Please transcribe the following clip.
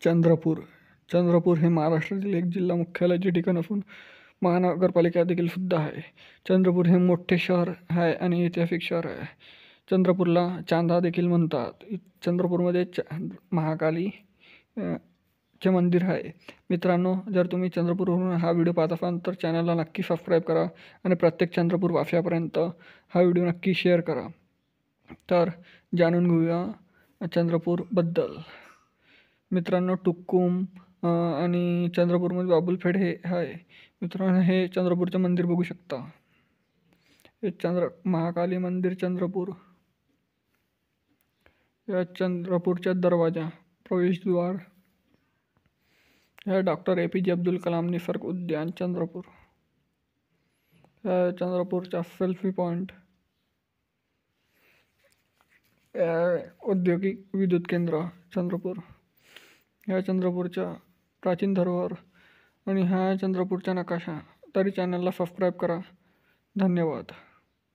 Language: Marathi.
चंद्रपूर हे महाराष्ट्रातील एक जिल्हा मुख्यालयाचे ठिकाण असून महानगरपालिका देखील सुद्धा आहे. चंद्रपूर हे मोठे शहर आहे आणि ऐतिहासिक शहर आहे. चंद्रपूरला चांदा देखील म्हणतात. चंद्रपूरमध्ये महाकाली चे मंदिर आहे. मित्रांनो, जर तुम्ही चंद्रपूरवरून हा व्हिडिओ पाहत असाल तर चॅनलला नक्की सबस्क्राईब करा आणि प्रत्येक चंद्रपूर वासियापर्यंत हा व्हिडिओ नक्की शेअर करा. तर जाणून घेऊया चंद्रपूरबद्दल. मित्रांनो, टुक्कुम आणि चंद्रपूरमध्ये बाबुलपेठ हे आहे. मित्रांनो, हे चंद्रपूरचं मंदिर बघू शकता. हे महाकाली मंदिर चंद्रपूर. या चंद्रपूरच्या दरवाजा, प्रवेशद्वार. या डॉक्टर APJ अब्दुल कलाम निसर्ग उद्यान चंद्रपूर. या चंद्रपूरचा सेल्फी पॉईंट. औद्योगिक विद्युत केंद्र चंद्रपूर. ह्या चंद्रपूरच्या प्राचीन धरोहर आणि हा चंद्रपूरचा नकाशा. तरी चॅनलला सबस्क्राईब करा. धन्यवाद.